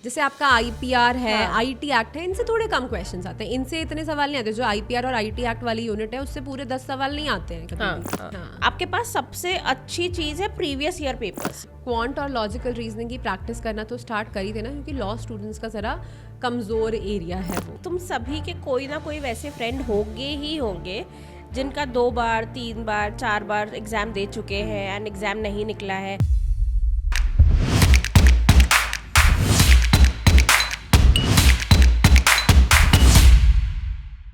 जैसे आपका आईपीआर है, हाँ। आईटी एक्ट है, इनसे थोड़े कम क्वेश्चंस आते हैं, इनसे इतने सवाल नहीं आते। जो आईपीआर और आईटी एक्ट वाली यूनिट है उससे पूरे 10 सवाल नहीं आते हैं कभी हाँ, भी। हाँ। हाँ। आपके पास सबसे अच्छी चीज है प्रीवियस ईयर पेपर्स। क्वांट और लॉजिकल रीजनिंग की प्रैक्टिस करना तो स्टार्ट कर ही देना, क्योंकि लॉ स्टूडेंट्स का ज़रा कमज़ोर एरिया है वो। तुम सभी के कोई ना कोई वैसे फ्रेंड होंगे ही होंगे जिनका 2 बार 3 बार 4 बार एग्जाम दे चुके हैं एंड एग्जाम नहीं निकला है।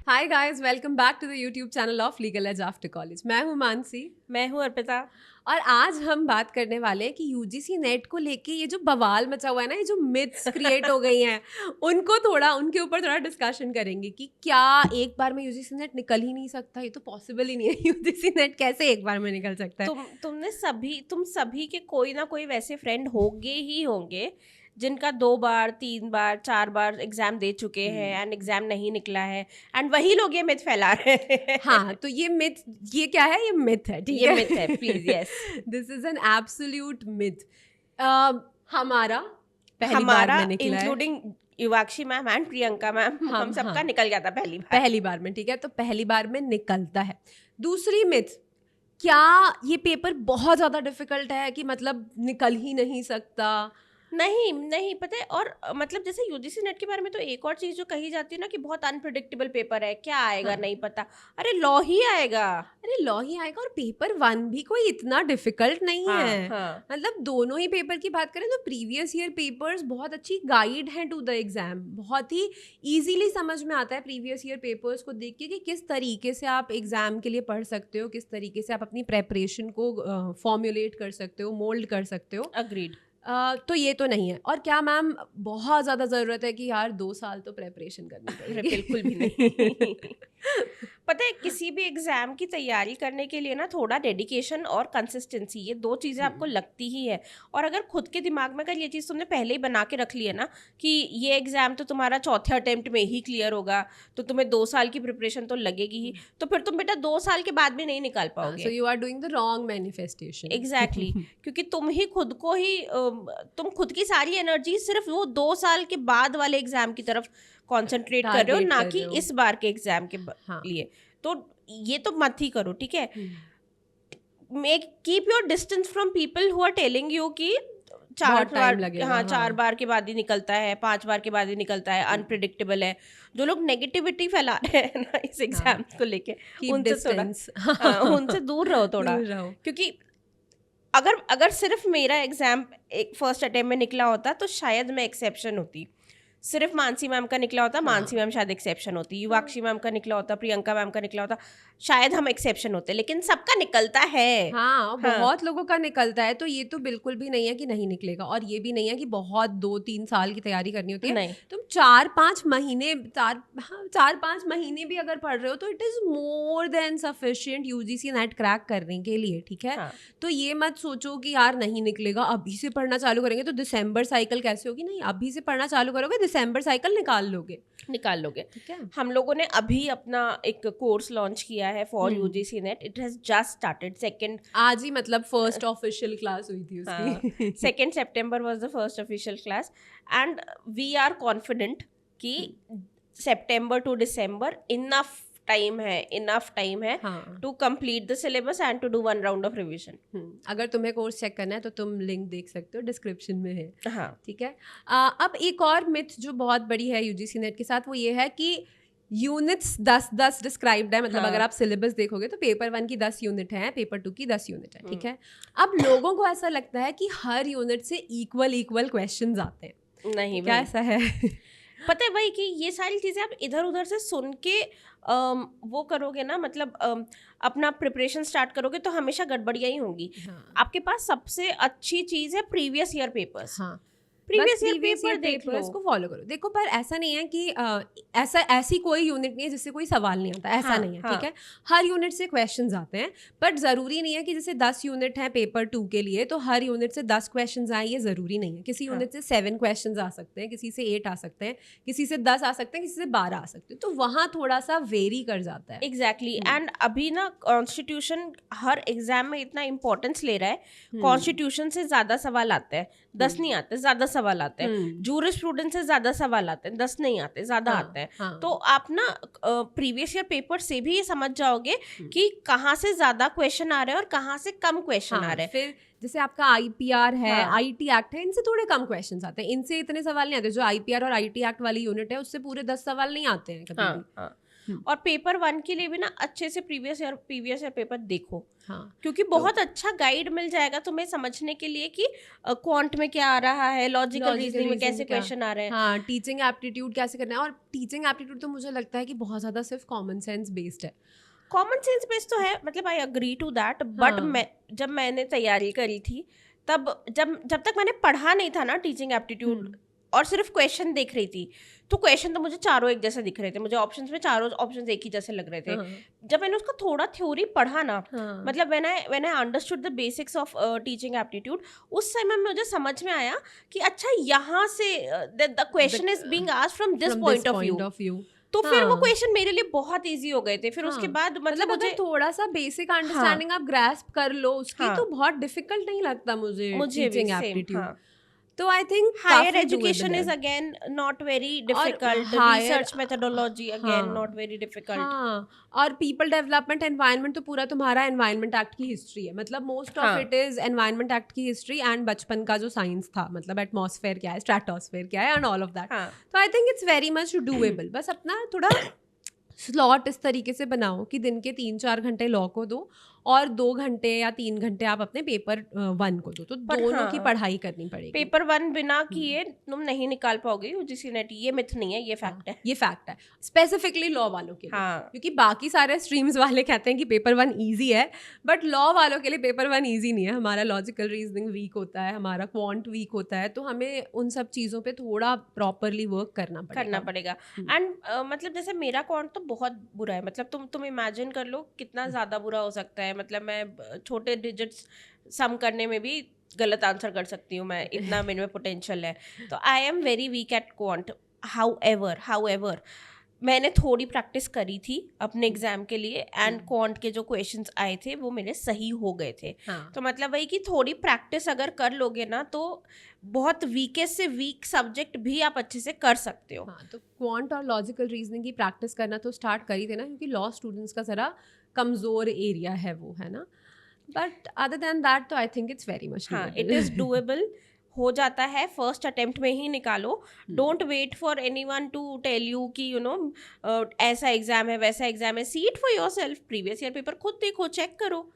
Hi guys, welcome back to the YouTube channel of Legal Edge after college. मैं हूं मानसी मैं हूँ अर्पिता। और आज हम बात करने वाले हैं कि यूजीसी नेट को लेके ये जो बवाल मचा हुआ है ना, ये जो मिथ्स क्रिएट हो गई हैं, उनके ऊपर थोड़ा डिस्कशन करेंगे कि क्या एक बार में यूजीसी नेट निकल ही नहीं सकता। ये तो पॉसिबल ही नहीं है। यूजीसी नेट कैसे एक बार में निकल सकता है? तुम सभी के कोई ना कोई वैसे फ्रेंड होंगे ही होंगे जिनका 2 बार 3 बार 4 बार एग्जाम दे चुके हैं एंड एग्जाम नहीं निकला है एंड वही लोग ये मिथ फैला रहे हैं। हाँ, तो ये क्या है? ये मिथ है, ठीक ये है? मिथ है, please. Yes, this is an absolute myth. हमारा पहली बार में निकला है, including Yuvakshi ma'am and Priyanka ma'am. हम सबका हाँ। निकल गया था पहली बार में, ठीक है? तो पहली बार में निकलता है। दूसरी मिथ, क्या ये पेपर बहुत ज्यादा डिफिकल्ट है कि मतलब निकल ही नहीं सकता? नहीं पता है। और मतलब जैसे यूजीसी नेट के बारे में तो एक और चीज जो कही जाती है ना कि बहुत अनप्रिडिक्टेबल पेपर है, क्या आएगा हाँ। नहीं पता। अरे लॉ ही आएगा। अरे लॉ ही आएगा, और पेपर 1 भी कोई इतना डिफिकल्ट नहीं है। हाँ। मतलब दोनों ही पेपर की बात करें तो प्रीवियस ईयर पेपर्स बहुत अच्छी गाइड हैं टू द एग्जाम। बहुत ही इजीली समझ में आता है प्रीवियस ईयर पेपर्स को देख के कि किस तरीके से आप एग्जाम के लिए पढ़ सकते हो, किस तरीके से आप अपनी प्रेपरेशन को फॉर्मुलेट कर सकते हो, मोल्ड कर सकते हो। अग्रीड। तो ये तो नहीं है। और क्या मैम बहुत ज़्यादा ज़रूरत है कि यार 2 साल तो प्रेपरेशन करनी अरे पड़ेगी? बिल्कुल भी नहीं। पता है किसी भी एग्जाम की तैयारी करने के लिए ना थोड़ा डेडिकेशन और कंसिस्टेंसी, ये 2 चीज़ें आपको लगती ही है। और अगर खुद के दिमाग में अगर ये चीज़ तुमने पहले ही बना के रख ली है ना कि ये एग्जाम तो तुम्हारा चौथे अटेम्प्ट में ही क्लियर होगा, तो तुम्हें 2 साल की प्रिपरेशन तो लगेगी ही, तो फिर तुम बेटा 2 साल के बाद भी नहीं निकाल पाओगे। So you are doing the wrong manifestation. Exactly. क्योंकि तुम ही खुद को ही तुम खुद की सारी एनर्जी सिर्फ वो 2 साल के बाद वाले एग्जाम की तरफ कॉन्सेंट्रेट कर रहे हो, ना कि इस बार के एग्जाम के लिए। तो ये तो मत ही करो, ठीक है? Keep your distance from people who are telling you कि 4 बार के बाद ही निकलता है, 5 बार के बाद ही निकलता है, अनप्रिडिक्टेबल है। जो लोग नेगेटिविटी फैला रहे हैं ना इस एग्जाम को लेके, उनसे दूर रहो थोड़ा। क्योंकि अगर सिर्फ मेरा एग्जाम एक फर्स्ट अटेम्प्ट में निकला होता तो शायद मैं एक्सेप्शन होती। सिर्फ मानसी मैम का निकला होता, मानसी मैम शायद एक्सेप्शन होती। युवाक्षी मैम का निकला होता, प्रियंका मैम का निकला होता, शायद हम एक्सेप्शन होते। लेकिन सबका निकलता है। हाँ, बहुत लोगों का निकलता है। तो ये तो बिल्कुल भी नहीं है कि नहीं निकलेगा, और ये भी नहीं है कि बहुत 2-3 साल की तैयारी करनी होती है। नहीं, तुम 4-5 महीने भी अगर पढ़ रहे हो तो it is more than sufficient UGC net crack करने के लिए, ठीक है? हाँ। तो ये मत सोचो कि यार नहीं निकलेगा, अभी से पढ़ना चालू करेंगे तो दिसंबर साइकिल कैसे होगी। नहीं, अभी से पढ़ना चालू करोगे, दिसंबर साइकिल निकाल लोगे। ठीक है। हम लोगों ने अभी अपना एक कोर्स लॉन्च किया है for UGC net. It has just started. आज ही मतलब फर्स्ट ऑफिशियल क्लास हुई थी उसकी। 2 सितंबर was the first official class and we are confident कि सितंबर टू दिसंबर इनफ टाइम है to complete the syllabus and to do 1 round of revision. अगर तुम्हें कोर्स चेक करना है तो तुम लिंक देख सकते हो, डिस्क्रिप्शन में है। हाँ, ठीक है। अब एक और मिथ जो बहुत बड़ी है यूजीसी नेट के साथ, वो ये है कि यूनिट्स 10 डिस्क्राइब्ड है। मतलब अगर आप सिलेबस देखोगे तो पेपर 1 की 10 यूनिट है, पेपर 2 की 10 यूनिट है, ठीक है? अब लोगों को ऐसा लगता है कि हर यूनिट से इक्वल क्वेश्चंस आते हैं। नहीं, क्या ऐसा है? पता है भाई कि ये सारी चीज़ें आप इधर उधर से सुन के वो करोगे ना, मतलब अपना प्रिपरेशन स्टार्ट करोगे तो हमेशा गड़बड़ियाँ ही होंगी। हाँ। आपके पास सबसे अच्छी चीज़ है प्रीवियस ईयर पेपर्स। हाँ, प्रीवियस ईयर पेपर देख लो, को फॉलो करो। देखो, पर ऐसा नहीं है कि ऐसी कोई यूनिट नहीं है जिससे कोई सवाल नहीं आता, ऐसा नहीं है, ठीक है? हर यूनिट से क्वेश्चंस आते हैं, बट ज़रूरी नहीं है कि जैसे 10 यूनिट है पेपर 2 के लिए तो हर यूनिट से 10 क्वेश्चंस आए, ये ज़रूरी नहीं है। किसी यूनिट से 7 क्वेश्चंस आ सकते हैं, किसी से 8 आ सकते हैं, किसी से 10 आ सकते हैं, किसी से 12 आ सकते हैं। तो वहाँ थोड़ा सा वेरी कर जाता है। एग्जैक्टली। एंड अभी ना कॉन्स्टिट्यूशन हर एग्जाम में इतना इंपॉर्टेंस ले रहा है, कॉन्स्टिट्यूशन से ज़्यादा सवाल आते हैं, 10 नहीं आते, ज़्यादा सवाल आते हैं, जूरिस्प्रूडेंस से ज्यादा सवाल आते हैं, 10 नहीं आते, ज्यादा आते हैं। तो आप ना प्रीवियस ईयर पेपर से भी ये समझ जाओगे कि कहाँ से ज्यादा क्वेश्चन आ रहे हैं और कहाँ से कम क्वेश्चन आ रहे हैं। फिर जैसे आपका IPR है, IT एक्ट है, इनसे थोड़े कम क्वेश्चंस आते हैं, इनसे इतने सवाल नहीं आते। जो IPR और IT एक्ट वाली यूनिट है उससे पूरे 10 सवाल नहीं आते हैं कभी भी। और पेपर 1 के लिए भी ना अच्छे से प्रीवियस ईयर पेपर देखो, क्योंकि बहुत अच्छा गाइड मिल जाएगा तुम्हें समझने के लिए कि क्वांट में क्या आ रहा है, लॉजिकल रीजनिंग में कैसे क्वेश्चन आ रहे हैं, हाँ, टीचिंग एप्टीट्यूड कैसे करना है। और टीचिंग एप्टीट्यूड तो मुझे लगता है कि बहुत ज्यादा सिर्फ कॉमन सेंस बेस्ड है। कॉमन सेंस बेस्ड तो है, मतलब I agree to that, but जब मैंने तैयारी करी थी तब जब तक मैंने पढ़ा नहीं था ना टीचिंग एप्टीट्यूड और सिर्फ क्वेश्चन देख रही थी, तो क्वेश्चन तो मुझे चारों एक जैसे दिख रहे थे, मुझे ऑप्शंस में चारों ऑप्शंस एक ही जैसे लग रहे थे। जब मैंने उसका थोड़ा थ्योरी पढ़ा ना, मतलब when I understood the basics of teaching aptitude, उस समय मुझे समझ में आया कि अच्छा यहाँ से the question is being asked from this point of view. तो फिर वो क्वेश्चन मेरे लिए बहुत इजी हो गए थे। फिर उसके बाद मतलब मुझे थोड़ा सा बेसिक अंडरस्टैंडिंग आप ग्रास्प कर लो उसकी, तो बहुत डिफिकल्ट नहीं लगता मुझे टीचिंग एप्टीट्यूड। तो I think higher education is again not very difficult, research methodology again not very difficult. और पीपल डेवलपमेंट एनवायरनमेंट तो पूरा तुम्हारा एनवायरनमेंट एक्ट की हिस्ट्री है, मतलब most of it is environment act की हिस्ट्री एंड बचपन का जो साइंस था, मतलब एटमॉस्फेयर क्या है, स्ट्रेटोस्फेयर क्या है एंड ऑल ऑफ दैट। तो I think it's very much doable. बस अपना थोड़ा स्लॉट इस तरीके से बनाओ कि दिन के 3-4 घंटे लॉ को दो और 2 घंटे या 3 घंटे आप अपने पेपर 1 को दो, तो दोनों की पढ़ाई करनी पड़ेगी। पेपर 1 बिना किए तुम नहीं निकाल पाओगे UGC नेट, ये मिथ नहीं है, ये फैक्ट है। ये फैक्ट है स्पेसिफिकली लॉ वालों के लिए, क्योंकि बाकी सारे स्ट्रीम्स वाले कहते हैं कि पेपर 1 ईजी है, बट लॉ वालों के लिए पेपर 1 ईजी नहीं है। हमारा लॉजिकल रीजनिंग वीक होता है, हमारा क्वांट वीक होता है, तो हमें उन सब चीज़ों पे थोड़ा प्रॉपरली वर्क करना पड़ेगा। एंड मतलब जैसे मेरा क्वांट तो बहुत बुरा है, मतलब तुम इमेजिन कर लो कितना ज़्यादा बुरा हो सकता है। मतलब मैं छोटे डिजिट्स सम करने में भी गलत आंसर कर सकती हूँ, मैं इतना मेरे में पोटेंशियल है। तो I am very weak at quant. However मैंने थोड़ी प्रैक्टिस करी थी अपने एग्जाम के लिए एंड क्वांट के जो क्वेश्चंस आए थे वो मेरे सही हो गए थे। तो मतलब वही कि थोड़ी प्रैक्टिस अगर कर लोगे ना तो बहुत वीकेस्ट से वीक सब्जेक्ट भी आप अच्छे से कर सकते हो। तो क्वांट और लॉजिकल रीजनिंग की प्रैक्टिस करना तो स्टार्ट कर ही देना, क्योंकि लॉ स्टूडेंट्स का ज़रा कमज़ोर एरिया है वो, है ना। बट अदर देन दैट तो I think it's very much it is doable, हो जाता है। फर्स्ट अटेम्प्ट में ही निकालो, don't wait for anyone to tell you कि ऐसा एग्जाम है वैसा एग्जाम है। See it for yourself, previous year paper खुद देखो, चेक करो।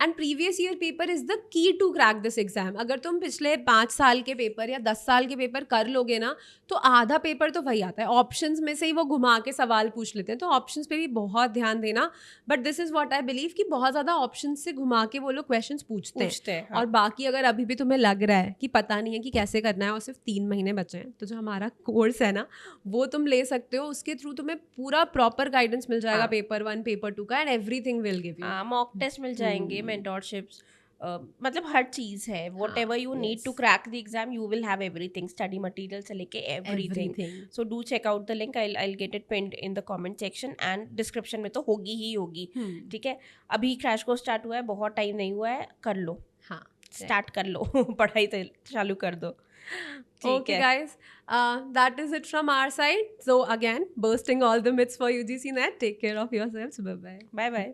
And previous year paper is the key to crack this exam. अगर तुम पिछले 5 साल के पेपर या 10 साल के पेपर कर लोगे ना, तो आधा पेपर तो वही आता है। ऑप्शंस में से ही वो घुमा के सवाल पूछ लेते हैं, तो ऑप्शंस पे भी बहुत ध्यान देना। But this is what I believe कि बहुत ज़्यादा ऑप्शंस से घुमा के वो लोग क्वेश्चंस पूछते हैं। और बाकी अगर अभी भी तुम्हें लग रहा है कि पता नहीं है कि कैसे करना है और सिर्फ 3 महीने बचे हैं, तो जो हमारा कोर्स है ना वो तुम ले सकते हो। उसके थ्रू तुम्हें पूरा प्रॉपर गाइडेंस मिल जाएगा पेपर 1 पेपर 2 का, and everything will give you. Mock test मिल जाएंगे, मेंटोरशिप्स, मतलब हर चीज़ है। whatever you need to crack the exam, you will have everything, study material से लेके everything. So do check out the link, I'll get it pinned in the comment section and description में तो होगी ही होगी। ठीक है, अभी क्रैश कोर्स स्टार्ट हुआ है, बहुत टाइम नहीं हुआ है, कर लो, स्टार्ट कर लो पढ़ाई तो चालू कर दो। Okay guys, that is it from our side. So again, bursting all the myths for UGC NET. Take care of yourselves. Bye bye.